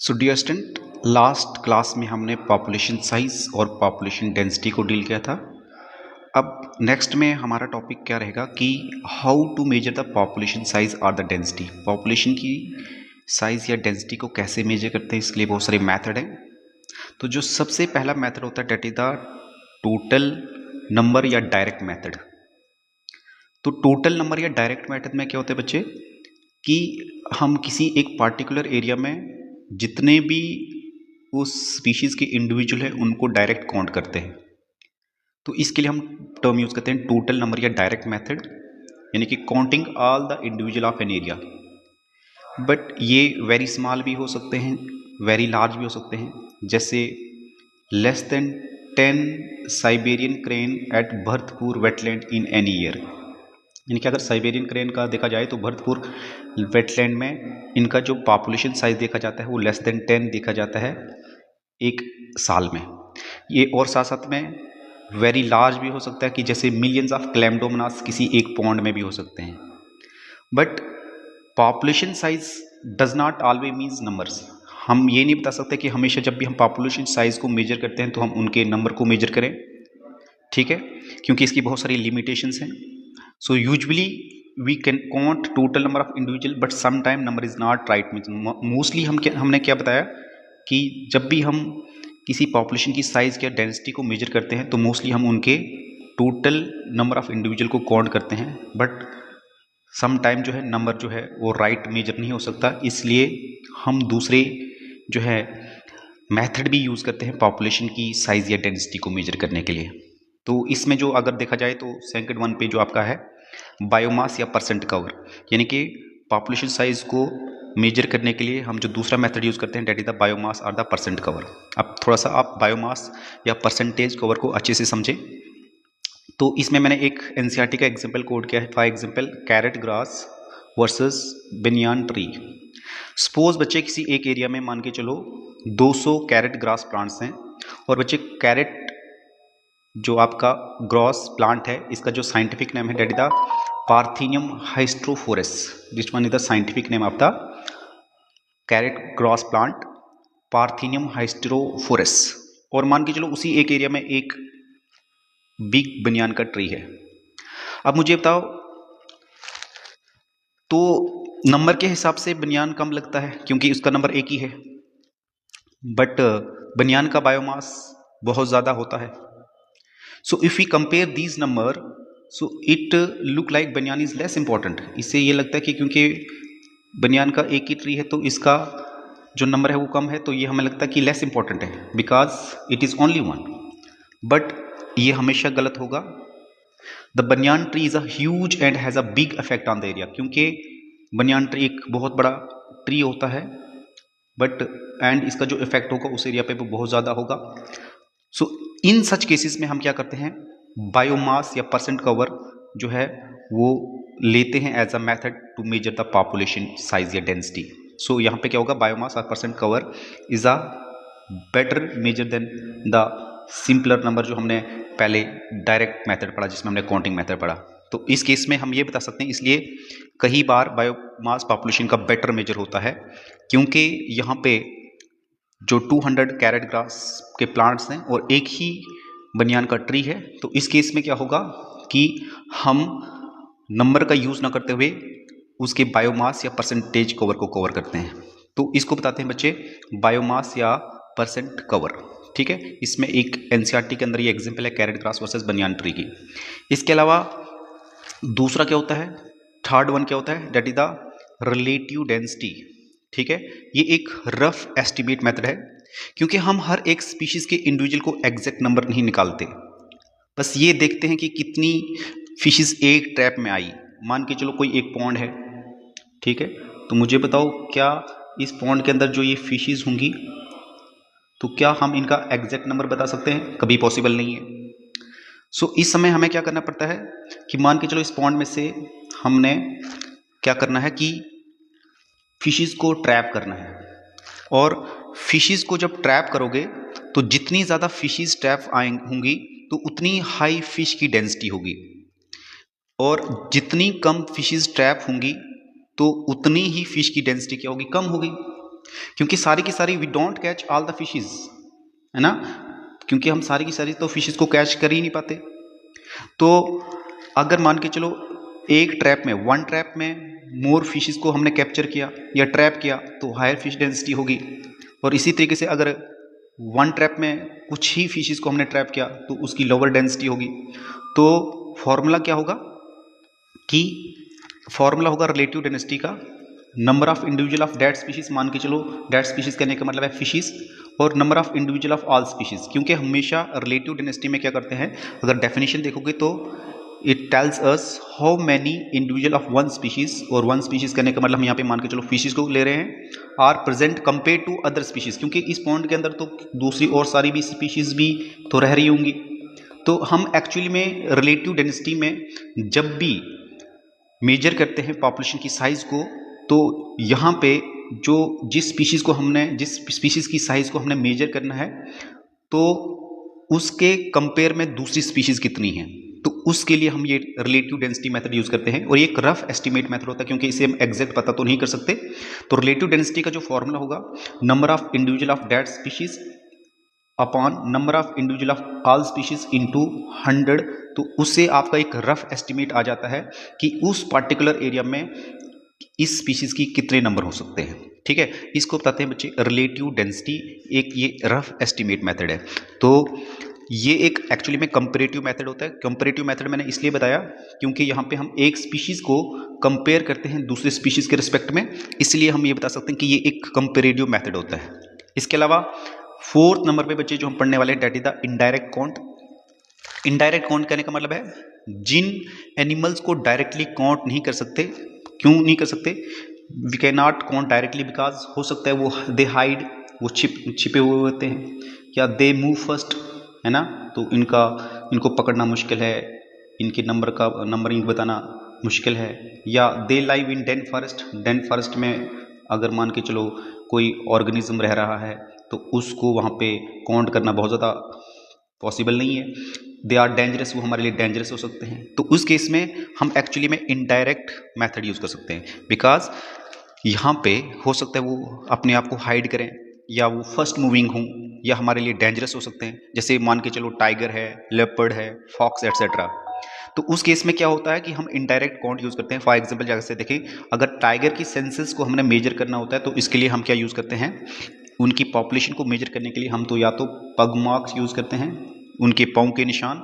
सो dear student, last class में हमने population size और पॉपुलेशन डेंसिटी को डील किया था। अब नेक्स्ट में हमारा टॉपिक क्या रहेगा कि how to measure the population size और द डेंसिटी। पॉपुलेशन की साइज या डेंसिटी को कैसे मेजर करते हैं, इसके लिए बहुत सारे मेथड हैं। तो जो सबसे पहला मेथड होता है that is the total number या डायरेक्ट मेथड। तो टोटल नंबर या डायरेक्ट मेथड में क्या होता है बच्चे कि हम किसी एक पार्टिकुलर एरिया में जितने भी उस स्पीशीज़ के इंडिविजुअल हैं उनको डायरेक्ट काउंट करते हैं। तो इसके लिए हम टर्म यूज़ करते हैं टोटल नंबर या डायरेक्ट मेथड, यानी कि counting all the individual of an area. But ये वेरी स्मॉल भी हो सकते हैं, वेरी लार्ज भी हो सकते हैं। जैसे less than 10 Siberian crane at Bharatpur wetland in any year, यानी कि अगर साइबेरियन क्रेन का देखा जाए तो भरतपुर वेटलैंड में इनका जो पॉपुलेशन साइज देखा जाता है वो लेस देन 10 देखा जाता है एक साल में। ये और साथ साथ में वेरी लार्ज भी हो सकता है कि जैसे मिलियंस ऑफ क्लैम्डोमोनास किसी एक पॉन्ड में भी हो सकते हैं। But population size does not always means numbers. हम ये नहीं बता सकते कि हमेशा जब भी हम पॉपुलेशन साइज को मेजर करते हैं तो हम उनके नंबर को मेजर करें, ठीक है, क्योंकि इसकी बहुत सारी लिमिटेशंस हैं। So usually we can count total number of individual, but sometime number is not right. Mostly हमने क्या बताया कि जब भी हम किसी पॉपुलेशन की साइज या डेंसिटी को मेजर करते हैं तो मोस्टली हम उनके टोटल नंबर ऑफ इंडिविजुअल को काउंट करते हैं। बट सम टाइम जो है नंबर जो है वो राइट मेजर नहीं हो सकता, इसलिए हम दूसरे जो है मेथड भी यूज़ करते हैं पॉपुलेशन की साइज या डेंसिटी को मेजर करने के लिए। तो इसमें जो अगर देखा जाए तो सेकंड वन पे जो आपका है बायोमास या परसेंट कवर, यानी कि पॉपुलेशन साइज को मेजर करने के लिए हम जो दूसरा मेथड यूज़ करते हैं डेट इज द बायोमास और द परसेंट कवर। अब थोड़ा सा आप बायोमास या परसेंटेज कवर को अच्छे से समझें। तो इसमें मैंने एक एनसीईआरटी का एग्जाम्पल कोड किया है। For example carrot grass versus banyan tree. Suppose बच्चे किसी एक एरिया में मान के चलो 200 कैरेट ग्रास प्लांट्स हैं, और बच्चे कैरेट जो आपका ग्रॉस प्लांट है इसका जो साइंटिफिक नेम है that is the Parthenium hysterophorus. This one is the scientific name of the carrot grass plant, Parthenium hysterophorus. और मान के चलो उसी एक एरिया में एक बिग बनियान का ट्री है। अब मुझे बताओ, तो नंबर के हिसाब से बनियान कम लगता है क्योंकि उसका नंबर एक ही है, बट बनियान का बायोमास बहुत ज़्यादा होता है। So if we compare these number, so it look like बनियान is less important। इससे ये लगता है कि क्योंकि बनियान का एक ही ट्री है तो इसका जो नंबर है वो कम है, तो ये हमें लगता है कि लेस इंपॉर्टेंट है because it is only one. But ये हमेशा गलत होगा। The banyan tree is a huge and has a big effect on the area, क्योंकि बनियान ट्री एक बहुत बड़ा ट्री होता है, बट एंड इसका जो इफेक्ट होगा उस एरिया पे वो बहुत ज़्यादा होगा। सो इन सच केसेस में हम क्या करते हैं, बायोमास या परसेंट कवर जो है वो लेते हैं as a method to measure the population size या डेंसिटी। सो यहाँ पे क्या होगा, बायोमास और percent cover is a better measure than the simpler number जो हमने पहले डायरेक्ट मेथड पढ़ा, जिसमें हमने काउंटिंग मेथड पढ़ा। तो इस केस में हम ये बता सकते हैं, इसलिए कई बार बायोमास पॉपुलेशन का बेटर मेजर होता है, क्योंकि यहाँ पे जो 200 कैरेट ग्रास के प्लांट्स हैं और एक ही बनियान का ट्री है, तो इस केस में क्या होगा कि हम नंबर का यूज़ ना करते हुए उसके बायोमास या परसेंटेज कवर को कवर करते हैं। तो इसको बताते हैं बच्चे बायोमास या परसेंट कवर, ठीक है। इसमें एक एनसीईआरटी के अंदर ये एग्जाम्पल है carrot grass versus banyan tree की। इसके अलावा दूसरा क्या होता है, थर्ड वन क्या होता है, that is the relative density, ठीक है। ये एक रफ एस्टिमेट मेथड है, क्योंकि हम हर एक स्पीशीज के इंडिविजुअल को एग्जैक्ट नंबर नहीं निकालते, बस ये देखते हैं कि कितनी फिशेस एक ट्रैप में आई। मान के चलो कोई एक पॉन्ड है, ठीक है, तो मुझे बताओ क्या इस पॉन्ड के अंदर जो ये फिशेस होंगी, तो क्या हम इनका एग्जैक्ट नंबर बता सकते हैं? कभी पॉसिबल नहीं है। सो इस समय हमें क्या करना पड़ता है कि मान के चलो इस पॉन्ड में से हमने क्या करना है कि फिशेस को ट्रैप करना है, और फिशेस को जब ट्रैप करोगे तो जितनी ज़्यादा फिशेस ट्रैप होंगी तो उतनी हाई फिश की डेंसिटी होगी, और जितनी कम फिशेस ट्रैप होंगी तो उतनी ही फिश की डेंसिटी क्या होगी, कम होगी। क्योंकि सारी की सारी we don't catch all the fishes, है ना, क्योंकि हम सारी की सारी तो फिशेज को कैच कर ही नहीं पाते। तो अगर मान के चलो एक ट्रैप में, वन ट्रैप में मोर फिशेस को हमने कैप्चर किया या ट्रैप किया तो हायर फिश डेंसिटी होगी, और इसी तरीके से अगर वन ट्रैप में कुछ ही फिशेस को हमने ट्रैप किया तो उसकी लोअर डेंसिटी होगी। तो फॉर्मूला क्या होगा कि फॉर्मूला होगा रिलेटिव डेंसिटी का number of individual of that species, मान के चलो डेट स्पीशीज कहने का मतलब है फिशेस, और number of individual of all species, क्योंकि हमेशा रिलेटिव डेंसिटी में क्या करते हैं, अगर डेफिनेशन देखोगे तो it tells us how many individual of one species, और वन स्पीशीज करने का मतलब हम यहाँ पे मान के चलो फिशेस को ले रहे हैं, are present compare to other species, क्योंकि इस पॉन्ड के अंदर तो दूसरी और सारी भी स्पीशीज भी तो रह रही होंगी। तो हम एक्चुअली में रिलेटिव डेंसिटी में जब भी मेजर करते हैं पॉपुलेशन की साइज को, तो यहाँ पे जो जिस स्पीशीज़ की साइज़ को हमने मेजर करना है तो उसके कंपेयर में दूसरी स्पीशीज़ कितनी है, तो उसके लिए हम ये रिलेटिव डेंसिटी मेथड यूज़ करते हैं, और ये एक रफ एस्टिमेट मेथड होता है क्योंकि इसे हम एग्जैक्ट पता तो नहीं कर सकते। तो रिलेटिव डेंसिटी का जो फॉर्मूला होगा number of individual of that species upon number of individual of all species into 100, तो उससे आपका एक रफ एस्टिमेट आ जाता है कि उस पर्टिकुलर एरिया में इस स्पीशीज की कितने नंबर हो सकते हैं। ठीक है, इसको बताते हैं बच्चे रिलेटिव डेंसिटी, एक ये रफ एस्टिमेट मेथड है। तो ये एक एक्चुअली में कंपेरेटिव मेथड होता है। कंपेरेटिव मेथड मैंने इसलिए बताया क्योंकि यहाँ पे हम एक स्पीशीज को कंपेयर करते हैं दूसरे स्पीशीज के रिस्पेक्ट में, इसलिए हम ये बता सकते हैं कि ये एक कंपेरेटिव मेथड होता है। इसके अलावा फोर्थ नंबर पे बच्चे जो हम पढ़ने वाले हैं that is the indirect count. Indirect count कहने का मतलब है जिन एनिमल्स को डायरेक्टली काउंट नहीं कर सकते। क्यों नहीं कर सकते? We can not count directly because हो सकता है वो दे हाइड, वो छिपे हुए होते हैं, या दे मूव फर्स्ट, है ना, तो इनको पकड़ना मुश्किल है, इनके नंबरिंग बताना मुश्किल है, या they live in dense forest. Dense forest में अगर मान के चलो कोई ऑर्गेनिज्म रह रहा है तो उसको वहाँ पे काउंट करना बहुत ज़्यादा पॉसिबल नहीं है। दे आर डेंजरस, वो हमारे लिए डेंजरस हो सकते हैं। तो उस केस में हम एक्चुअली में इनडायरेक्ट मेथड यूज़ कर सकते हैं, बिकॉज यहाँ पे हो सकता है वो अपने आप को हाइड करें, या वो फर्स्ट मूविंग हों, या हमारे लिए डेंजरस हो सकते हैं। जैसे मान के चलो टाइगर है, लेपर्ड है, फॉक्स एट्सेट्रा। तो उस केस में क्या होता है कि हम इनडायरेक्ट काउंट यूज़ करते हैं। फॉर एग्जांपल जैसे देखें, अगर टाइगर की सेंसेस को हमने मेजर करना होता है तो इसके लिए हम क्या यूज़ करते हैं, उनकी पॉपुलेशन को मेजर करने के लिए हम तो या तो पग मार्क्स यूज़ करते हैं, उनके पाँव के निशान,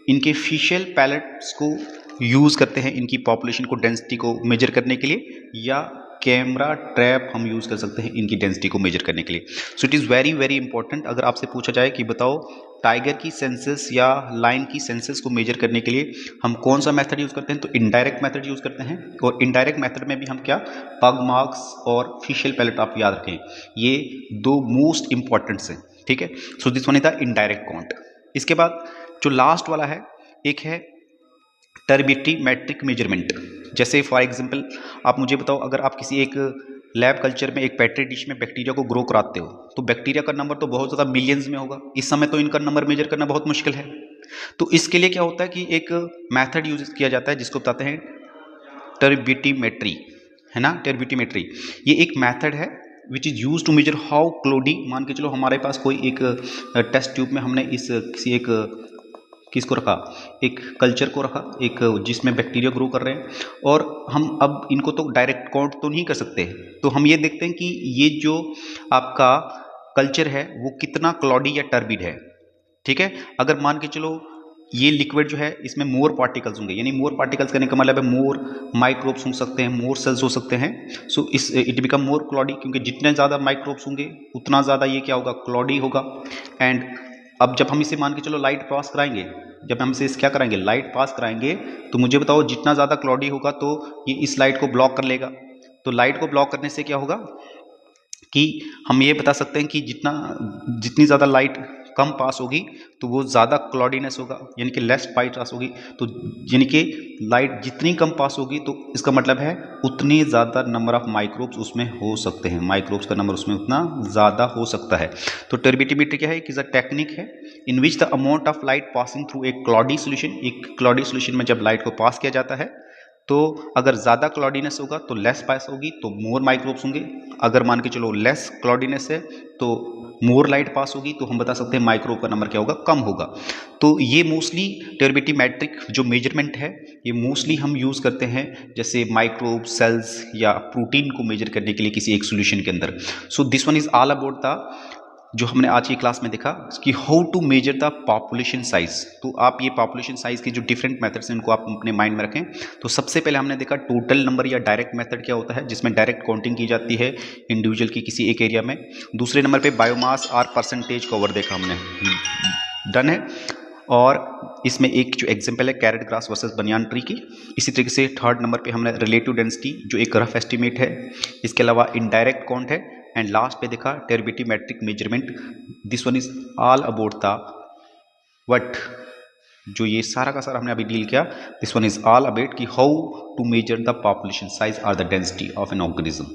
इनके फेशियल पैलेट्स को यूज़ करते हैं इनकी पॉपुलेशन को, डेंसिटी को मेजर करने के लिए, या कैमरा ट्रैप हम यूज़ कर सकते हैं इनकी डेंसिटी को मेजर करने के लिए। So it is very very important. अगर आपसे पूछा जाए कि बताओ टाइगर की सेंसस या लाइन की सेंसस को मेजर करने के लिए हम कौन सा मेथड यूज़ करते हैं, तो इनडायरेक्ट मेथड यूज़ करते हैं। और इनडायरेक्ट मेथड में भी हम क्या, पग मार्क्स और फेशियल पैलेट, आप याद रखें, ये दो मोस्ट इंपॉर्टेंट्स हैं। ठीक है, सो this one is the indirect count. इसके बाद जो लास्ट वाला है, एक है टर्बियोमेट्रिक मेजरमेंट। जैसे फॉर एग्जांपल आप मुझे बताओ, अगर आप किसी एक लैब कल्चर में एक पेट्री डिश में बैक्टीरिया को ग्रो कराते हो तो बैक्टीरिया का नंबर तो बहुत ज़्यादा मिलियंस में होगा। इस समय तो इनका नंबर मेजर करना बहुत मुश्किल है। तो इसके लिए क्या होता है कि एक मेथड यूज किया जाता है जिसको बताते हैं टर्बियोमेट्री, है ना। टर्बियोमेट्री ये एक मेथड है which is use to measure how cloudy, मान के चलो हमारे पास कोई एक टेस्ट ट्यूब में हमने किसी एक किसको रखा, एक कल्चर को रखा, एक जिसमें बैक्टीरिया ग्रो कर रहे हैं, और हम अब इनको तो डायरेक्ट काउंट तो नहीं कर सकते, तो हम ये देखते हैं कि ये जो आपका कल्चर है वो कितना क्लॉडी या टर्बिड है। ठीक है, अगर मान के चलो ये लिक्विड जो है इसमें मोर पार्टिकल्स होंगे, यानी मोर पार्टिकल्स करने का मतलब है मोर माइक्रोब्स हो सकते हैं, मोर सेल्स हो सकते हैं। सो इस इट बिकम मोर क्लॉडी, क्योंकि जितने ज़्यादा माइक्रोब्स होंगे उतना ज़्यादा ये क्या होगा, क्लॉडी होगा। एंड अब जब हम इसे मान के चलो लाइट पास कराएंगे, जब हम इसे क्या कराएंगे, लाइट पास कराएंगे, तो मुझे बताओ जितना ज़्यादा क्लॉडी होगा तो ये इस लाइट को ब्लॉक कर लेगा। तो लाइट को ब्लॉक करने से क्या होगा कि हम ये बता सकते हैं कि जितनी ज़्यादा लाइट कम पास होगी तो वो ज़्यादा क्लॉडीनेस होगा, यानी कि लेस पाइट पास होगी। तो यानी कि लाइट जितनी कम पास होगी तो इसका मतलब है उतनी ज़्यादा नंबर ऑफ माइक्रोब्स उसमें हो सकते हैं, माइक्रोब्स का नंबर उसमें उतना ज़्यादा हो सकता है। तो टर्बियोमेट्री क्या है, कि अ टेक्निक है in which the amount of light passing through a cloudy solution, एक क्लॉडी सोल्यूशन में जब लाइट को पास किया जाता है तो अगर ज़्यादा क्लॉडीनेस होगा तो लेस पास होगी, तो मोर माइक्रोब्स होंगे। अगर मान के चलो लेस क्लॉडीनेस है तो मोर लाइट पास होगी, तो हम बता सकते हैं माइक्रोब का नंबर क्या होगा, कम होगा। तो ये मोस्टली टेरोमेट्रिक जो मेजरमेंट है ये मोस्टली हम यूज़ करते हैं जैसे माइक्रोब, सेल्स या प्रोटीन को मेजर करने के लिए किसी एक सोल्यूशन के अंदर। So this one is all about the जो हमने आज की क्लास में देखा कि how to measure the population size. तो आप ये पॉपुलेशन साइज के जो डिफरेंट मेथड्स हैं उनको आप अपने माइंड में रखें। तो सबसे पहले हमने देखा टोटल नंबर या डायरेक्ट मेथड क्या होता है, जिसमें डायरेक्ट काउंटिंग की जाती है इंडिविजुअल की किसी एक एरिया में। दूसरे नंबर पे बायोमास और परसेंटेज कवर देखा हमने, डन है। और इसमें एक जो एग्जांपल है carrot grass versus banyan tree की। इसी तरीके से थर्ड नंबर पे हमने रिलेटिव डेंसिटी जो एक रफ एस्टिमेट है, इसके अलावा इनडायरेक्ट काउंट है, एंड लास्ट पे देखा टेरोमेट्रिक measurement. This one is all about the what, जो ये सारा का सारा हमने अभी डील किया, this one is all about कि how to measure the population size और the density of an organism.